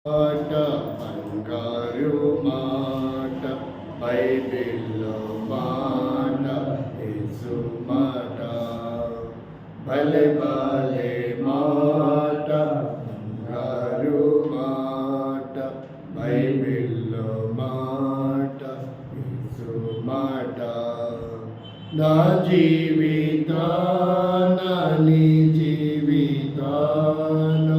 మాట బంగారు మాట బైబిల్లో మాట యేసు మాట భలే భలే మాట బంగారు మాట బైబిల్లో మాట యేసు మాట నా జీవితాన నీ జీవితాన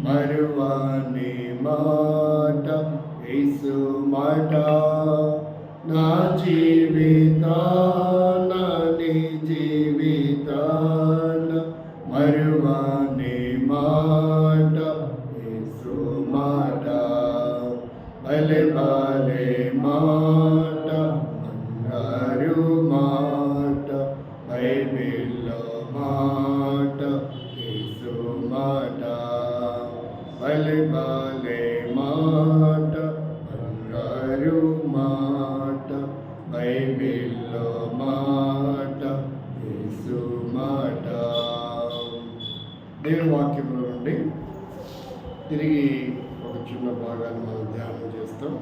మరువాని మాట యేసు మాట నా జీవితాన నీ జీవితాన మరువాని మాట యేసు మాట భలే భలే మాట బంగారు మాట బైబిల్లో మాట యేసు మాట భలే భలే మాట బంగారు మాట బైబిల్లో మాట యేసు మాట. దేవుని వాక్యంలో నుండి తిరిగి ఒక చిన్న భాగాన్ని మనం ధ్యానం చేస్తాం.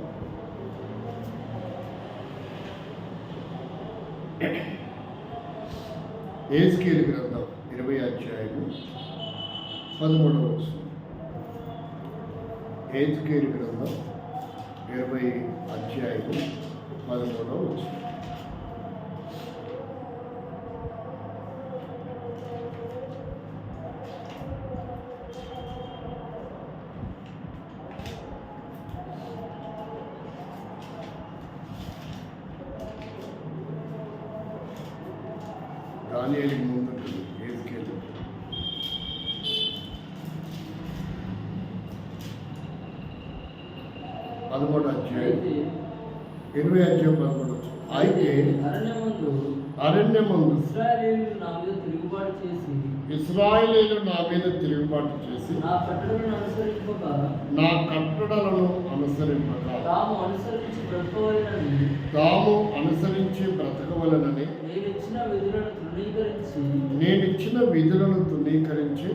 యెహెజ్కేలు గ్రంథం 20వ అధ్యాయము 13వ వచనం. యెహెజ్కేలు గ్రంథం 20వ అధ్యాయము 13వ వచనం. దానియేలుకి ముందు ఉంటుంది యెహెజ్కేలు. పదమూడవ అధ్యాయం 20వ అధ్యాయం 13వ వచనం. అయితే అరణ్యమందు ఇశ్రాయేలీయులు నా మీద తిరుగుబాటు చేసి నా కట్టడలను అనుసరింపక తాము అనుసరించి బ్రతకవలనని నేనిచ్చిన విధులను తృణీకరించి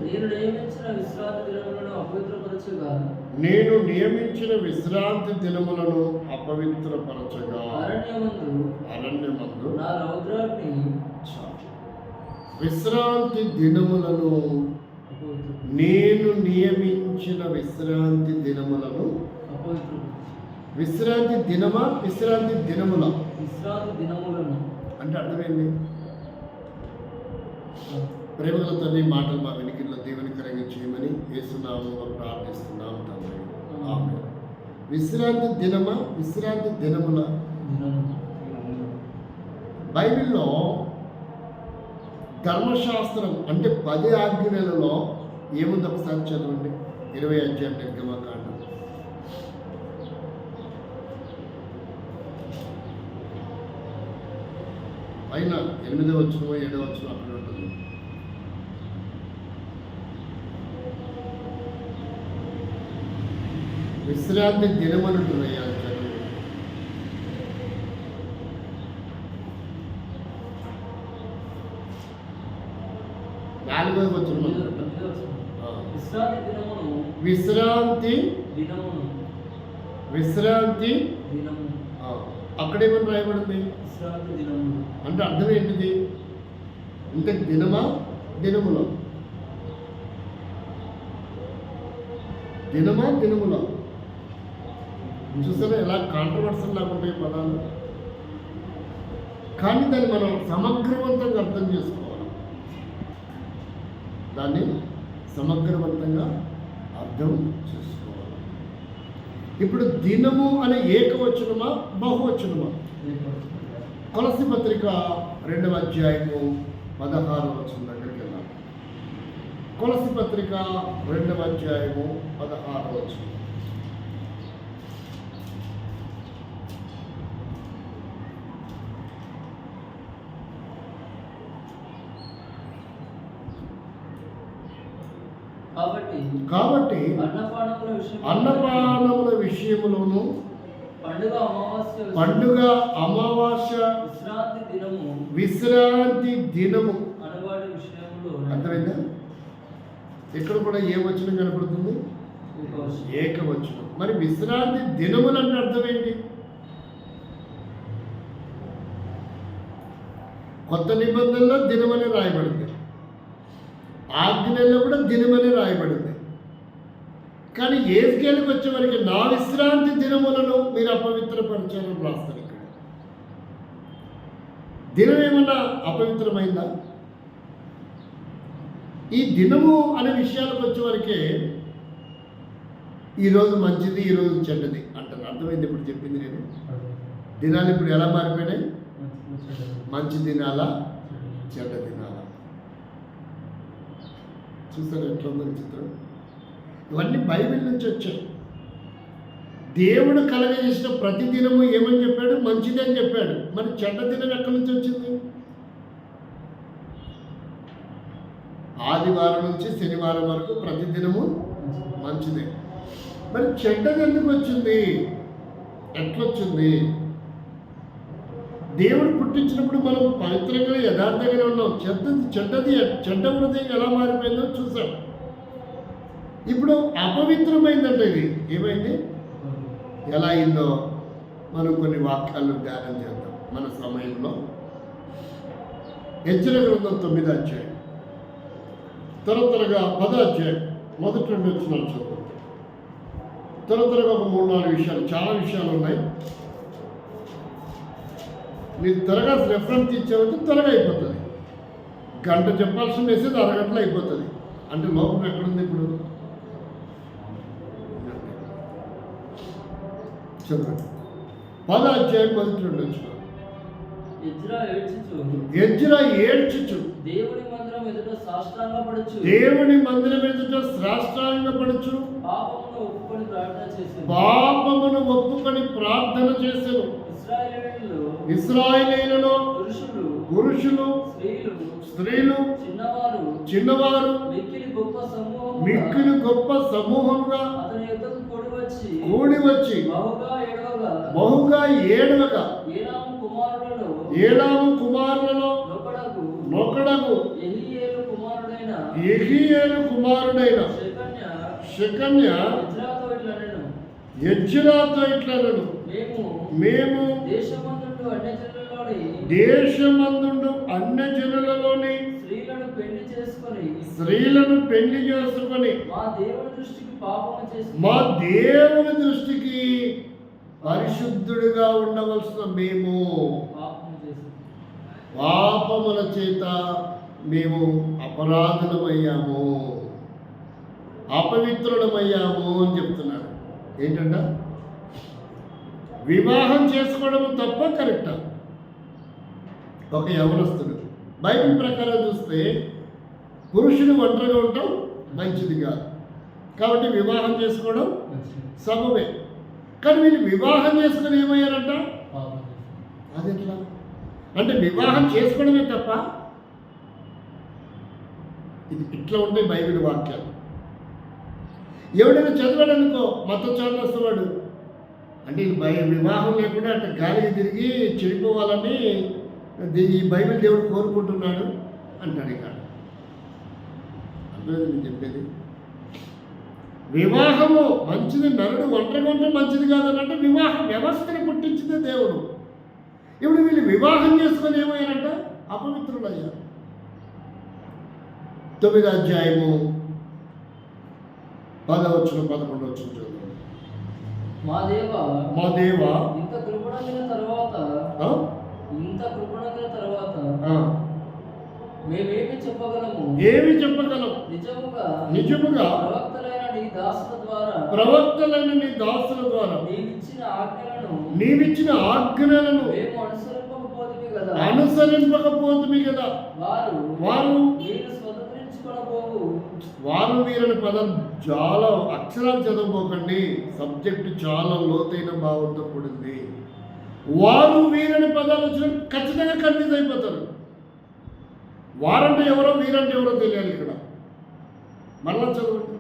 నేను నియమించిన విశ్రాంతి దినములను అపవిత్రపరచగా అరణ్యమందు విశ్రాంతి దినములను నేను నియమించిన విశ్రాంతి దినములను విశ్రాంతి దినమా విశ్రాంతి దినముల అంటే అర్థమైంది. ప్రేమల తండ్రి మాటలు మా వెనుకల్లో దీవెనకరంగా చేయమని యేసునామములో ప్రార్థిస్తున్నాము తండ్రి. ఆమేన్. విశ్రాంతి దినమా విశ్రాంతి దినముల. బైబిల్లో ధర్మశాస్త్రం అంటే 10 ఆజ్ఞలలో ఏముంది ఒకసారి చదవండి. 20వ అధ్యాయం నిర్గమకాండం. పైన 8వ వచనం 7వ వచనం అక్కడ ఉంటుంది. విశ్రాంతి దినమనుంటున్నాయి అది చదువు. 4వ వచనం విశ్రాంతి అక్కడేమని రాయబడింది అంటే అర్థం ఏంటిది? ఇంత దినమా దినములో దినములో చూసారా ఎలా కాంట్రవర్సల్ లాగుంటాయి పదాలు. కానీ దాన్ని మనం సమగ్రవంతంగా అర్థం చేసుకోవాలి. దాన్ని సమగ్రవంతంగా అర్థం చేసుకోవాలి. ఇప్పుడు దినము అనే ఏకవచనమా బహువచనమా? కొలస్సీ పత్రిక 2వ అధ్యాయము 16వ వచనం దగ్గరికి వెళ్ళాలి. కొలస్సీ పత్రిక 2వ అధ్యాయము 16వ వచనం. కాబట్టి అన్నపానముల విషయములోను పండుగ అమావాస్య విశ్రాంతి దినము అర్థమైందా? ఇక్కడ కూడా ఏ వచనం కనపడుతుంది? ఏకవచనం. మరి విశ్రాంతి దినములు అంటే అర్థం ఏంటి? కొత్త నిబంధనలో దినమని రాయబడింది, ఆజ్ఞల్లో కూడా దినమని రాయబడింది. కానీ ఏజ్కేలుకి వచ్చే వరకు నా విశ్రాంతి దినములను మీరు అపవిత్రపరిచారని రాస్తారు. ఇక్కడ దినం ఏమన్నా అపవిత్రమైందా? ఈ దినము అనే విషయాలకు వచ్చే వరకే ఈరోజు మంచిది, ఈరోజు చెడ్డది అంటారు. అర్థమైంది ఇప్పుడు చెప్పింది నేను. దినాలు ఇప్పుడు ఎలా మారిపోయినాయి? మంచి దినాల, చెడ్డ దినాల. చూసారు ఎట్లా ఉందో చిత్రం? ఇవన్నీ బైబిల్ నుంచి వచ్చాయి. దేవుడు కలగజేసిన ప్రతి దినము ఏమని చెప్పాడు? మంచిది అని చెప్పాడు. మరి చెడ్డ దినం ఎక్కడి నుంచి వచ్చింది? ఆదివారం నుంచి శనివారం వరకు ప్రతి దినము మంచిదే. మరి చెడ్డది ఎందుకు వచ్చింది? ఎట్లొచ్చింది? దేవుడు పుట్టించినప్పుడు మనం పవిత్రంగా యథార్థంగానే ఉన్నాం. చెడ్డ హృదయం ఎలా మారిపోయిందో చూసాం. ఇప్పుడు అపవిత్రమైందంటే ఇది ఏమైంది? ఎలా అయిందో మనం కొన్ని వాక్యాలను ధ్యానం చేద్దాం మన సమయంలో. హెచ్చరిక గ్రంథం 9వ అధ్యాయం, త్వరగా 10వ అధ్యాయం మొదటి 2 వచనాలు చదువు. త్వరగా ఒక 3-4 విషయాలు, చాలా విషయాలు ఉన్నాయి. మీరు త్వరగా రెఫరెన్స్ ఇచ్చామంటే త్వరగా అయిపోతుంది. గంట చెప్పాల్సిన మెసేజ్ అరగంటలో అయిపోతుంది. అంటే లోపం ఎక్కడుంది ఇప్పుడు? చదవండి. 10వ అధ్యాయం మొదటి 2 వచనాలు. ఎజ్రా ఏడ్చుచు దేవుని మందిరం ఎదుట సాష్టాంగపడుచు పాపమును ఒప్పుకొని ప్రార్థన చేసెను. ఇశ్రాయేలీయులలో పురుషులు స్త్రీలు చిన్నవారు మిక్కిలి గొప్ప సమూహంగా కూడి వచ్చి బహుగా ఏడవగా ఏలాము కుమారులలో నొకడగు యెహీయేలు కుమారుడైన షెకన్య ఎజ్రాతో ఇట్లనెను, మేము దేశమందుండు అన్యజనులలోని స్త్రీలను పెళ్లి చేసుకొని మా దేవుని దృష్టికి పరిశుద్ధుడిగా ఉండవలసిన మేము పాపముల చేత మేము అపరాధులమయ్యాము, అపవిత్రులమయ్యాము అని చెప్తున్నాడు. ఏంటంట? వివాహం చేసుకోవడం తప్ప కరెక్టా? ఒక యవనస్తుడు బైబిల్ ప్రకారం చూస్తే పురుషుడు ఒంటరిగా ఉండటం మంచిది కాదు, కాబట్టి వివాహం చేసుకోవడం సబబే. కానీ వీళ్ళు వివాహం చేసుకుని ఏమయ్యారంట? అది ఎట్లా అంటే వివాహం చేసుకోవడమే తప్ప? ఇది ఇట్లా ఉంటాయి బైబిల్ వాక్యాలు. ఎవడైనా చదివాడనుకో మత చాలస్తువాడు అంటే వివాహం లేకుండా అంటే గాలికి తిరిగి చెడిపోవాలని ఈ బైబిల్ దేవుడు కోరుకుంటున్నాడు అంటాడు. ఇక్కడ అర్థమైంది నేను చెప్పేది. వివాహము మంచిది, నరుడు ఒంటరిగా ఉంటే మంచిది కాదనంటే వివాహ వ్యవస్థని పుట్టించిందే దేవుడు. ఇప్పుడు వీళ్ళు వివాహం చేసుకొని ఏమయ్యారంట? అపవిత్రులయ్యారు. 9వ అధ్యాయము 10వ వచనం 11వ వచనం చదువు. మా దేవా ఇంత కృపణగిన తర్వాత మేమేమి చెప్పగలము? ఏమి చెప్పగలం? నిజముగా ప్రవక్తలైన నీ దాసుల ద్వారా నీవిచ్చిన ఆజ్ఞలను అనుసరింపకపోతుమి కదా. వారు వీరని పదం చాలా అక్షరాలు చదవబోకండి. సబ్జెక్టు చాలా లోతైన భావంతో కూడింది. వారు వీరని పదాలు వచ్చిన ఖచ్చితంగా కన్ఫ్యూజ్ అయిపోతారు. వారంటే ఎవరో వీరంటే ఎవరో తెలియాలి. ఇక్కడ మళ్ళా చదవండి.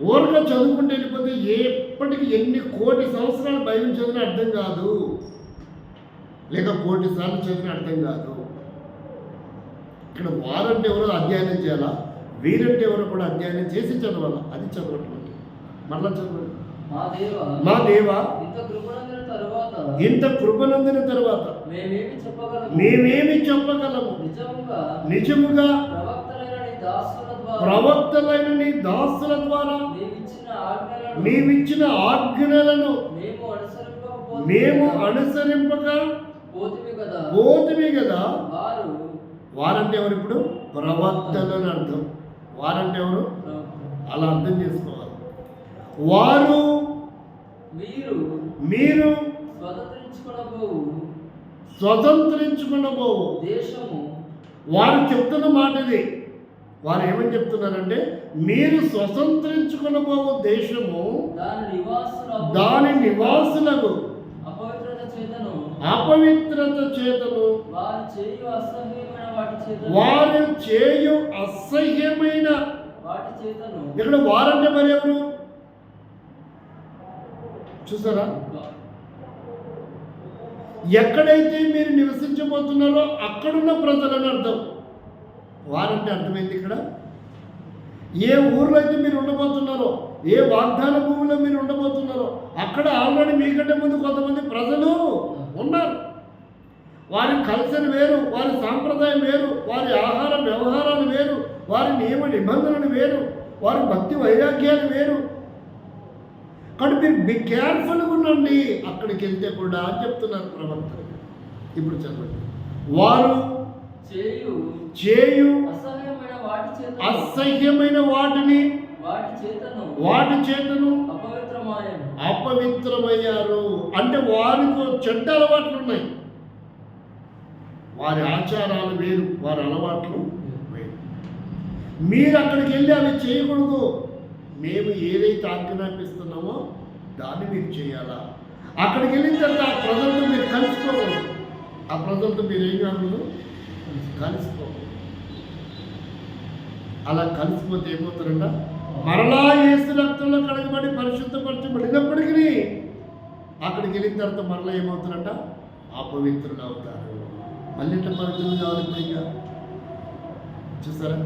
ఓరగా చదువుకుంటే వెళ్ళిపోతే ఎప్పటికీ ఎన్ని కోటి సంవత్సరాలు బైబిల్ చదివిన అర్థం కాదు, లేక కోటి సార్లు చదివిన అర్థం కాదు. ఇక్కడ వారంటే ఎవరో అధ్యయనం చేయాలా, వీరంటే ఎవరు కూడా అధ్యయనం చేసి చదవాలి. అది చదవటువంటి మళ్ళా చదవండి. మా దేవా ఇంత కృపనందిన తర్వాత మేమేమి చెప్పగలము? నిజముగా ప్రవక్తలైన నీ దాసుల ద్వారా నీవిచ్చిన ఆజ్ఞలను మేము అనుసరింపక పోతిమి కదా. వారంటే ఎవరు? ఇప్పుడు ప్రవక్తలు అని అర్థం. వారంటే ఎవరు? అలా అర్థం చేసుకోవాలి. వారు మీరు స్వతంత్రించుకునబోవు దేశము. వారు చెప్తున్న మాట ఇది. వారు ఏమని చెప్తున్నారంటే, మీరు స్వతంత్రించుకునబోవు దేశము దాని నివాసులకు అపవిత్రత చేతను వారు చేయు అసహ్యమైన ఇక్కడ వారంటే మరి ఎవరు చూసారా? ఎక్కడైతే మీరు నివసించబోతున్నారో అక్కడున్న ప్రజలని అర్థం. వారంటే అర్థమైంది ఇక్కడ. ఏ ఊర్లో అయితే మీరు ఉండబోతున్నారో, ఏ వాగ్దాన భూమిలో మీరు ఉండబోతున్నారో అక్కడ ఆల్రెడీ మీకంటే ముందు కొంతమంది ప్రజలు ఉన్నారు. వారి కల్చర్ వేరు, వారి సాంప్రదాయం వేరు, వారి ఆహార వ్యవహారాలు వేరు, వారి నియమ నిబంధనలు వేరు, వారి భక్తి వైరాగ్యాలు వేరు. కానీ మీరు బి కేర్ఫుల్గా ఉండండి అక్కడికి వెళ్తే కూడా అని చెప్తున్నారు ప్రవక్తలు. ఇప్పుడు చదవండి. వారు చేయు అసహ్యమైన వాటి చేతను అపవిత్రమయ్యారు. అంటే వారికి చెడ్డ అలవాట్లు ఉన్నాయి. వారి ఆచారాలు వేరు, వారి అలవాట్లు వేరు. మీరు అక్కడికి వెళ్ళి అవి చేయకూడదు. మేము ఏదైతే ఆజ్ఞాపిస్తున్నామో దాన్ని మీరు చేయాలా. అక్కడికి వెళ్ళిన తర్వాత ఆ ప్రజలతో మీరు కలుసుకోకూడదు. ఆ ప్రజలతో మీరు ఏం కాకూడదు, కలిసిపోకూడదు. అలా కలిసిపోతే ఏమవుతారంట, మరలా యేసు రక్తంలో కడగబడి పరిశుద్ధపరచబడినప్పటికీ అక్కడికి వెళ్ళిన తర్వాత మరలా ఏమవుతారంట, అపవిత్రులు అవుతారు. మళ్ళీ ఇట్లా పవిత్రులు కావాలి. పైగా చూసారా,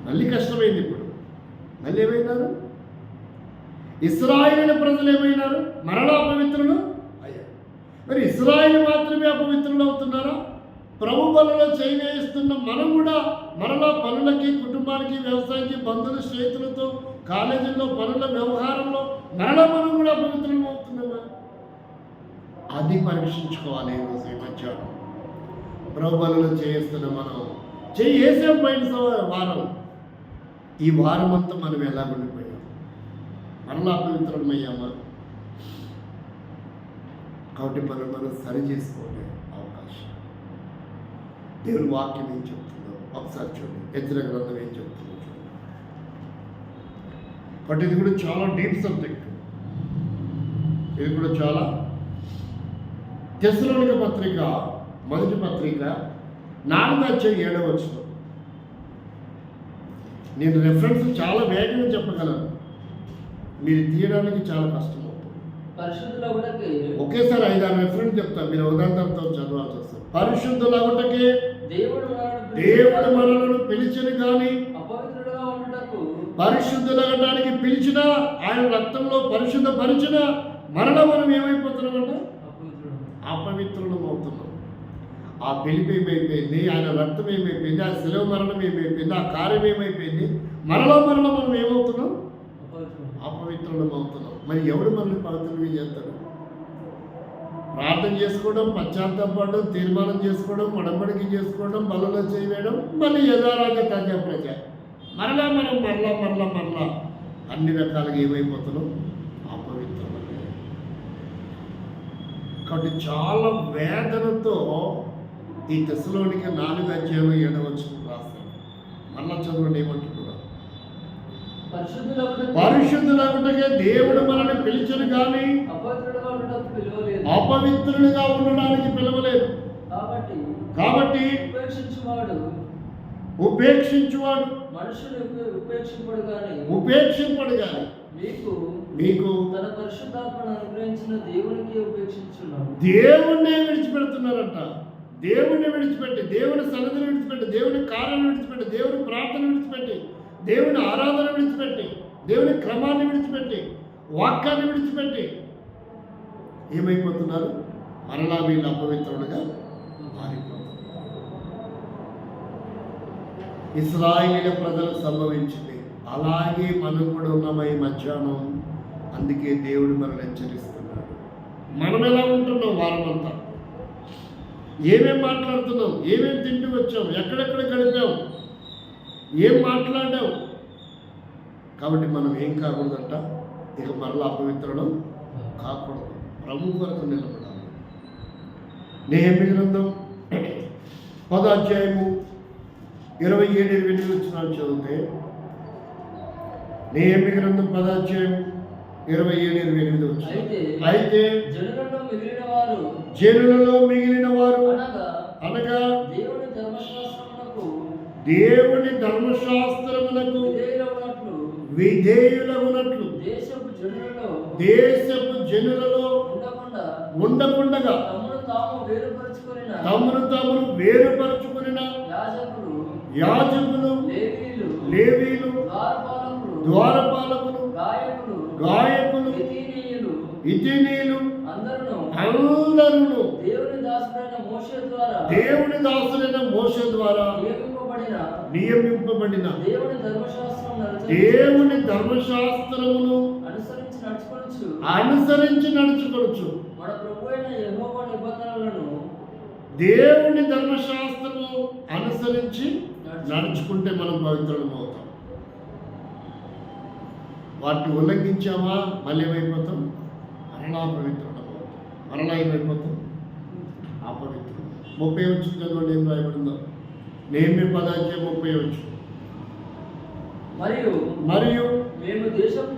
మళ్ళీ కష్టమైంది. ఇప్పుడు మళ్ళీ ఏమైనారు? ఇశ్రాయేలు ప్రజలు ఏమైనారు? మరలా అపవిత్రులు అయ్యారు. మరి ఇశ్రాయేలు మాత్రమే అపవిత్రులు అవుతున్నారా? ప్రభు పనులో చేయవేస్తున్న మనం కూడా మరలా పనులకి, కుటుంబానికి, వ్యవసాయానికి, బంధువుల స్నేహితులతో, కాలేజీల్లో, పనుల వ్యవహారంలో మరలా మనం కూడా అపవిత్రులు అవుతున్నామా? అది పరీక్షించుకోవాలి. ఈరోజు ఈ మధ్యాహ్నం ప్రభు పనులు చేస్తున్న మనం చేసాం. పోయిన వారం, ఈ వారం అంతా మనం ఎలా ఉండిపోయాం? మరలా అపవిత్రమయ్యామా? కాబట్టి మనం సరి చేసుకోలే అవకాశం. దేవుని వాక్యం ఏం చెప్తుందో ఒకసారి చూడండి. యెజ్రా గ్రంథం ఏం చెప్తుందో చూడండి. బట్ ఇది కూడా చాలా డీప్ సబ్జెక్ట్. ఇది కూడా చాలా. తెస్సలోనిక పత్రిక, మొదటి పత్రిక 4:7 నేను రెఫరెన్స్ చాలా వేగంగా చెప్పగలను. మీరు తీయడానికి చాలా కష్టం అవుతుంది. ఒకేసారి 5-6 రెఫరెన్స్ చెప్తాను. మీరు ఉదాహరణతో చదవాల్సి వస్తుంది. పరిశుద్ధులగుటకే దేవుడు మనలను పిలిచిన కానీ పరిశుద్ధులగటానికి పిలిచిన, ఆయన రక్తంలో పరిశుద్ధపరిచిన మరణ మనం ఏమైపోతున్నామంట, అపవిత్రులం అవుతున్నాం. ఆ పిలిపి ఏమైపోయింది, ఆయన రక్తం ఏమైపోయింది, ఆ శిలువ మరణం ఏమైపోయింది, ఆ కార్యం ఏమైపోయింది, మరలా మనం ఏమవుతున్నాం, అపవిత్రులం అవుతున్నాం. మరి ఎవడు మనల్ని పవిత్రులు చేస్తాడు? ప్రార్థన చేసుకోవడం, పశ్చాత్తాపడడం, తీర్మానం చేసుకోవడం, ఒడంబడిక చేసుకోవడం, బలలో చేయవేయడం, మళ్ళీ యథారాజ తాజా ప్రజ మరలా అన్ని రకాలుగా ఏమైపోతున్నాం, అపవిత్రం. కాబట్టి చాలా వేదనతో ఈ తెస్సలోనిక 4:7 రాస్తాను. మళ్ళా చదవండి ఏమంటున్నారు. పరిశుద్ధులగుటకే దేవుడు మనల్ని పిలిచను కానీ అపవిత్రులుగా ఉండడానికి పిలవలేదు. కాబట్టి ఉపేక్షించువాడు ఉపేక్షింపడు కానీ మీకు తన పరిశుద్ధాత్మను అనుగ్రహించిన దేవునికి ఉపేక్షించున్నాడు. దేవుణ్ణే విడిచిపెడుతున్నారంట. దేవుని విడిచిపెట్టి, దేవుని సన్నిధిని విడిచిపెట్టి, దేవుని కార్యాలను విడిచిపెట్టి, దేవుని ప్రార్థన విడిచిపెట్టి, దేవుని ఆరాధన విడిచిపెట్టి, దేవుని క్రమాన్ని విడిచిపెట్టి, వాక్యాన్ని విడిచిపెట్టి ఏమైపోతున్నారు? మరలా వీళ్ళు అపవిత్రులుగా మారిపోతున్నారు. ఇశ్రాయేలు ప్రజలకు సంభవించింది, అలాగే మనం కూడా ఉన్నాం ఈ మధ్యాహ్నం. అందుకే దేవుడు మనల్ని హెచ్చరిస్తున్నాడు. మనం ఎలా ఉంటున్నాం? వారమంతా ఏమేం మాట్లాడుతున్నాం, ఏమేం తింటూ వచ్చాం, ఎక్కడెక్కడ గడిపాం, ఏం మాట్లాడాం. కాబట్టి మనం ఏం కాకూడదంట, ఇక మరలా అపవిత్రులం కాకూడదు, ప్రభు వరకు నిలబడాలి. నెహెమ్యా గ్రంథం 10వ అధ్యాయము 27-28 వచనాలు చదివితే, నెహెమ్యా గ్రంథం 10వ అధ్యాయం 27-28 వచనాలు. అయితే జనులలో మిగిలిన వారు అనగా దేవుని ధర్మశాస్త్రములకు విధేయులగునట్లు దేశపు జనులలో ఉండకుండగా తమను తాము వేరుపరుచుకున్న యాజకులు, లేవీలు, ద్వారపాలకులు, గాయకులు, ఇతనీయులు అందరూ దేవుని దాసుడైన మోషే ద్వారా నియమింపబడిన దేవుని ధర్మశాస్త్రమును అనుసరించి నడుచుకొనొచ్చు. దేవుని ధర్మశాస్త్రము అనుసరించి నడుచుకుంటే మనం పవిత్రులం అవుతాం. వాటిని ఉల్లంఘించామా మళ్ళీ ఏమైపోతాం? మరలా అపవిత్రులం అవుతాం. మరలా ఏమైపోతాం? అపవిత్రులు. 30 వచ్చింది చదవండి, ఏం రాయబడిందో. నెహెమ్యా 10వ అధ్యాయం 30 వచ్చు. మరియు మేము దేశపు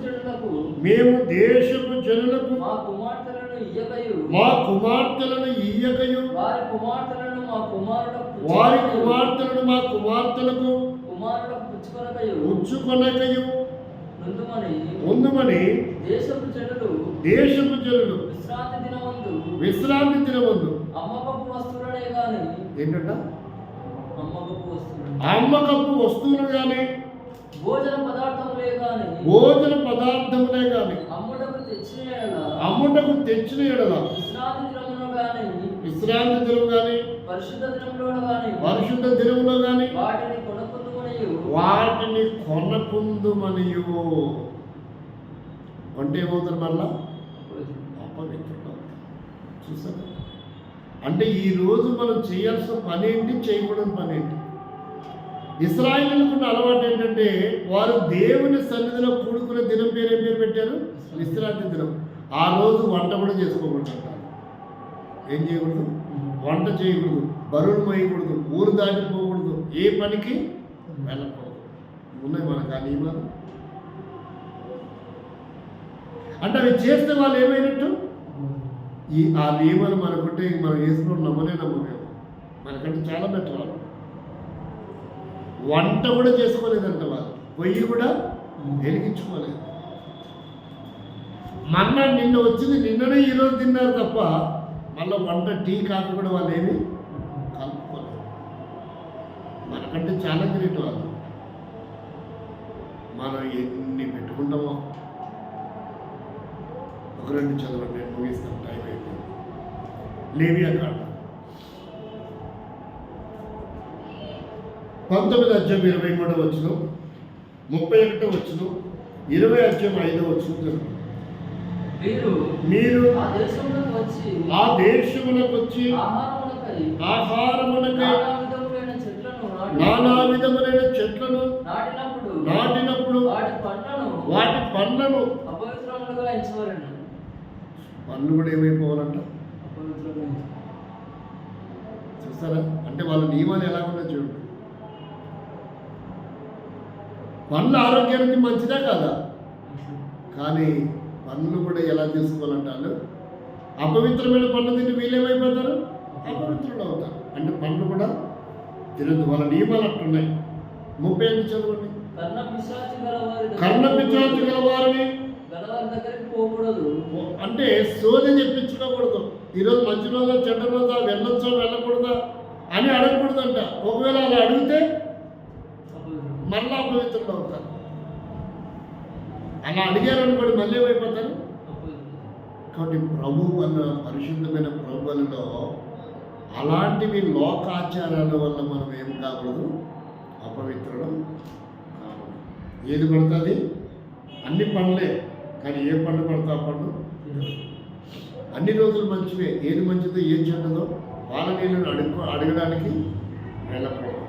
జనులకు మా కుమార్తెలను ఇయ్యకయు వారి కుమార్తెలను మా కుమార్తెలకు పుచ్చుకొనకయు ఉందుమని దేశపు జనులు విశ్రాంతి దినమందు ఏంటంట? అమ్మకపు వస్తువులు కానీ భోజన పదార్థములే కానీ అమ్ముటకు తెచ్చిన ఎడల విశ్రాంతి దినము కానీ పరిశుద్ధ దినములో కానీ వాటిని కొనకుందుమనియు అంటే ఏమవుతారు? మరలా అపవిత్రులు. చూసారా? అంటే ఈరోజు మనం చేయాల్సిన పని ఏంటి, చేయకూడని పని ఏంటి? ఇశ్రాయేలుకు ఉన్న అలవాటు ఏంటంటే, వారు దేవుని సన్నిధిలో కూడుకునే దినం పేరు ఏం పేరు పెట్టారు? విశ్రాంతి దినం. ఆ రోజు వంట కూడా చేసుకోకూడదు అంటారు. ఏం చేయకూడదు? వంట చేయకూడదు, బరువులు మోయకూడదు, ఊరు దాటిపోకూడదు, ఏ పనికి వెళ్ళకూడదు. ఉన్నాయి మనకు ఆ నియమాలు. అంటే అవి చేస్తే వాళ్ళు ఏమైనట్టు? ఆ నియమాలు మనకుంటే మనం వేసుకుని నమ్మలేము. మనకంటే చాలా బెటర్ వాళ్ళు. వంట కూడా చేసుకోలేదంట వాళ్ళు, పొయ్యి కూడా వెలిగించుకోలేదు. నిన్న వచ్చింది నిన్ననే ఈరోజు తిన్నారు తప్ప మళ్ళీ వంట, టీ, కాఫీ కూడా వాళ్ళు ఏమి కలుపుకోలేదు. మనకంటే చాలా గ్రేట్ వాళ్ళు. మనం ఎన్ని పెట్టుకుంటామో. ఒక 2 చదవండి, నేను ముగిస్తాం, టైం అయిపోయింది. లేవియా కాండం 19వ అధ్యాయం 23వ వచనం, 31వ వచనం, 20వ అధ్యాయం 5వ వచనం. మీరు ఆ దేశములకు వచ్చి ఆహారమునకై నానా విధములైన చెట్లను నాటినప్పుడు వాటి పండ్లను పండ్లు కూడా ఏమైపోవాలంట? చూస్తారా? అంటే వాళ్ళ నియమాలు ఎలా ఉన్నాయో చూడండి. పండ్లు ఆరోగ్యానికి మంచిదే కాదా? కానీ పండ్లు కూడా ఎలా తీసుకోవాలంటారు? అపవిత్రమైన పండ్లు తింటే వీళ్ళేమైపోతారు? అపవిత్రులు అవుతారు. అంటే పండ్లు కూడా తినదు. వాళ్ళ నియమాలు అట్టున్నాయి. 35 చదవండి. కర్ణపిశాచి గల వారిని అంటే సోద చెప్పించుకోకూడదు. ఈరోజు మంచి రోజా చెడ్డ రోజా వెళ్ళొచ్చా వెళ్ళకూడదా అని అడగకూడదంట. ఒకవేళ అలా అడిగితే మళ్ళా అపవిత్రులు అవుతారు. అలా అడిగారనుకోండి మళ్ళీ ఏమైపోతారు. కాబట్టి ప్రభు వల్ల పరిశుద్ధమైన ప్రభువులలో అలాంటివి లోకాచారాల వల్ల మనం ఏం కాకూడదు, అపవిత్రులం కాకూడదు. ఏది పడుతుంది అన్ని పండ్లే, కానీ ఏ పండు పడితే ఆ పండు అన్ని రోజులు మంచివే. ఏది మంచిదో ఏది చెడ్డదో వాళ్ళ నీళ్ళను అడగడానికి వెళ్ళకూడదు.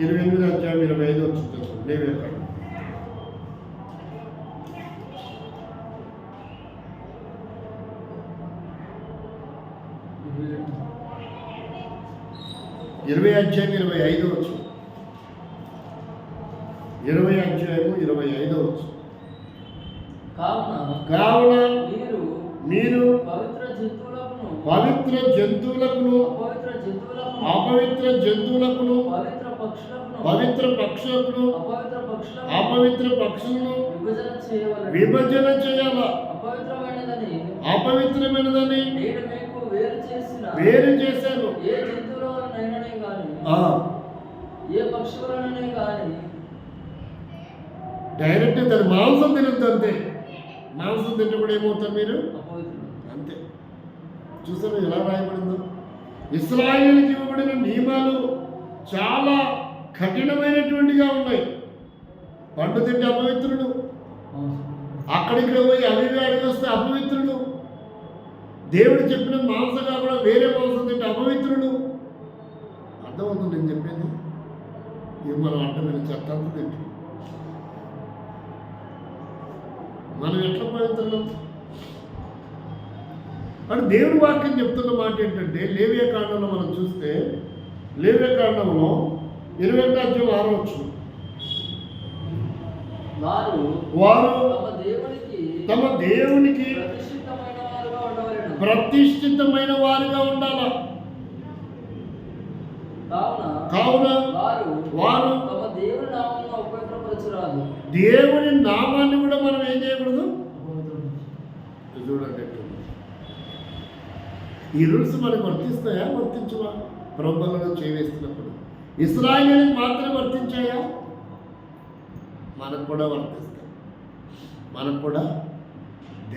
28 అధ్యాయం 25 వచ్చింది. లేవేకాడు 20 అధ్యాయం 25 వచ్చు. 20 అధ్యాయము 25 వచ్చు. కావున మీరు పవిత్ర జంతువులకును అపవిత్ర జంతువులకును పవిత్ర పక్షులకును అపవిత్ర పక్షులను విభజన చేయాల. అపవిత్రమైనదని వేరు చేశాను. డైరెక్ట్ దాని మాంసం తినద్దు అంతే. మాంసం తిన్నప్పుడు ఏమవుతారు మీరు అంతే. చూసారు ఎలా రాయబడిందో. ఇశ్రాయేలుకి ఇవ్వబడిన నియమాలు చాలా కఠినమైనటువంటిగా ఉన్నాయి. పండు తింటే అపవిత్రుడు, అక్కడికి పోయి అవి అడిగొస్తే అపవిత్రుడు. దేవుడు చెప్పిన మాంసం కాకుండా వేరే మాంసం తింటే అపవిత్రుడు. అర్థమవుతుంది నేను చెప్పేది. ఇవి మనం అడ్డమైన చెత్త అంతా తింటాం. మనం ఎట్లా పవిత్రులం అంటే దేవుడి వాక్యం చెప్తున్న మాట ఏంటంటే, లేవియా కాండంలో మనం చూస్తే, లేవియా కాండంలో 21 అధ్యాయం 6 వచనం, వారు తమ దేవునికి ప్రతిష్ఠితమైన వారుగా ఉండాల. కావున వారు దేవుని నామాన్ని కూడా మనం ఏం చేయకూడదు. చూడండి ఈ రూల్స్ మనకు వర్తిస్తాయా, వర్తించవా? ప్రభువులను చేవేస్తున్నప్పుడు ఇశ్రాయేలుకి మాత్రమే వర్తించాయా? మనకు కూడా వర్తిస్తాయి. మనకు కూడా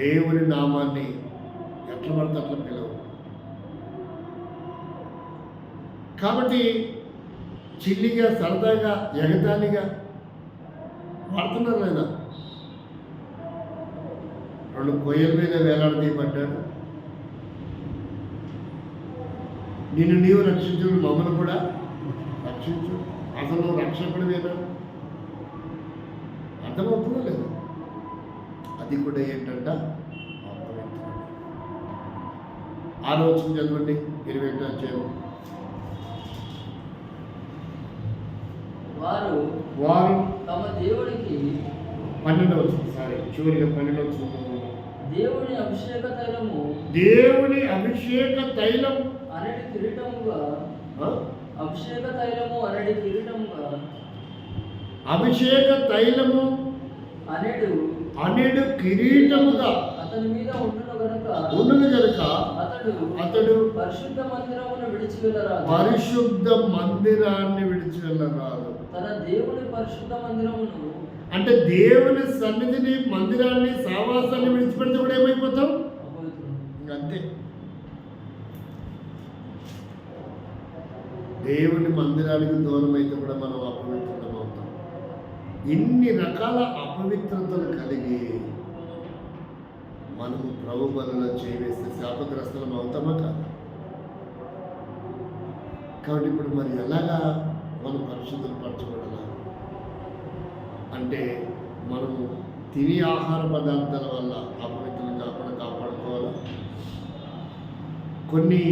దేవుని నామాన్ని ఎట్లా పడితే అట్లా పిలవు. కాబట్టి చిల్లిగా సరదాగా ఎగతాళిగా వాడుతున్నారు లేదా? 2 కొయ్యల మీద వేలాడదీయబడ్డాడు. నిన్ను నీవు రక్షించు, మమ్మల్ని కూడా రక్షించు. అసలు రక్షకుడివేనా? అర్థమవుతుందా లేదా? అది కూడా ఏంటంట ఆలోచన చదవండి. 21 అధ్యాయం. వారు తమ దేవునికి 12 వచ్చింది. సారీ, చివరిగా 12 వచ్చింది. దేవుని అభిషేక తైలము అనడి కిరీటముగా అభిషేక తైలము అనేడు కిరీటముగా అతని మీద ఉండును గనుక అతడు పరిశుద్ధ మందిరాన్ని విడిచి వెళ్ళరాదు. తన దేవుని పరిశుద్ధ మందిరమును అంటే దేవుని సన్నిధిని, మందిరాన్ని, సావాసాన్ని విడిచిపెడితే కూడా ఏమైపోతాం? అంతే. దేవుని మందిరానికి దూరం అయితే కూడా మనం అపవిత్రం అవుతాం. ఇన్ని రకాల అపవిత్రతలు కలిగి మనము ప్రభు బలలో చేయవేస్తే శాపగ్రస్తులం అవుతామా కాదా? కాబట్టి ఇప్పుడు మరి ఎలాగా మనం పరిశుద్ధులు పరచబడాలా అంటే, మనము తినే ఆహార పదార్థాల వల్ల అపవిత్రం కాకుండా కాపాడుకోవాలా. కొన్ని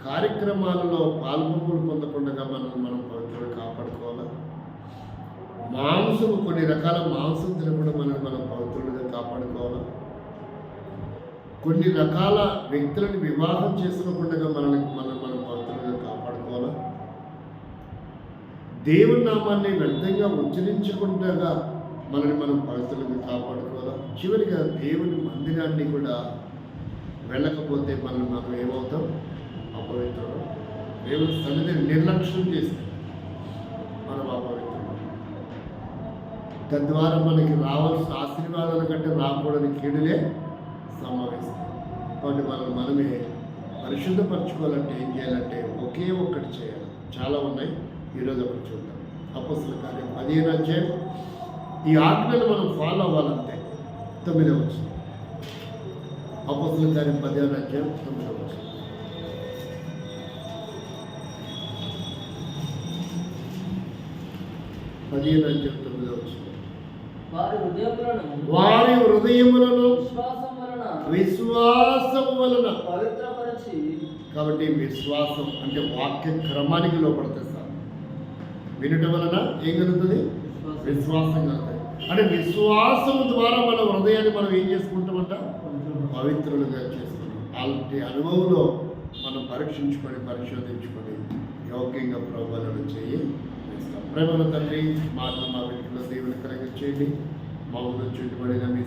కార్యక్రమాలలో పాల్పొంపులు పొందకుండా మనం పవిత్రంగా కాపాడుకోవాలా. మాంసము, కొన్ని రకాల మాంసం తినకుండా మనం పవిత్రులుగా కాపాడుకోవాలా. కొన్ని రకాల వ్యక్తులను వివాహం చేసుకోకుండా మనం పవిత్రంగా కాపాడుకోవాలా. దేవుని నామాన్ని వ్యర్థంగా ఉచ్చరించకుండా మనం పవిత్రంగా కాపాడుకోవాలా. చివరిగా దేవుని మందిరాన్ని కూడా వెళ్ళకపోతే మనం ఏమవుతాం? అపవిత్రులు. దేవుని సన్నిధిని నిర్లక్ష్యం చేస్తాం, మనం అపవిత్రులు. తద్వారా మనకి రావాల్సిన ఆశీర్వాదాల కంటే రాకూడని కీడులే సంభవిస్తాయి. కాబట్టి మనమే పరిశుద్ధపరచుకోవాలంటే ఏం చేయాలంటే ఒకే ఒక్కటి చేయాలి. చాలా ఉన్నాయి, ఈరోజు ఒకటి చూద్దాం. అపోస్తలుల కార్యం 15వ అధ్యాయం. ఈ ఆజ్ఞలు మనం ఫాలో అవ్వాలంటే 9వ వచనం. అపోస్తలుల కార్యం 15వ అధ్యాయం 9వ వచనం. వారి హృదయములను విశ్వాసం వలన పవిత్రపరచి. కాబట్టి విశ్వాసం అంటే వాక్య క్రమానికి లోపడతాయి సార్. వినటం వలన ఏం కలుగుతుంది? విశ్వాసం కలుగుతుంది. అంటే విశ్వాసం ద్వారా మన హృదయాన్ని మనం ఏం చేసుకుంటామంట? పవిత్రులుగా చేసుకుంటాం. అలాంటి అనుభవంలో మనం పరీక్షించుకొని పరిశోధించుకొని యోగ్యంగా ప్రభువులను చేయి వేస్తాం. ప్రేమల తండ్రి, మా వెనుకలో దేవుని కలిగించేయండి. మా ఊరు చుట్టుబడిన మీ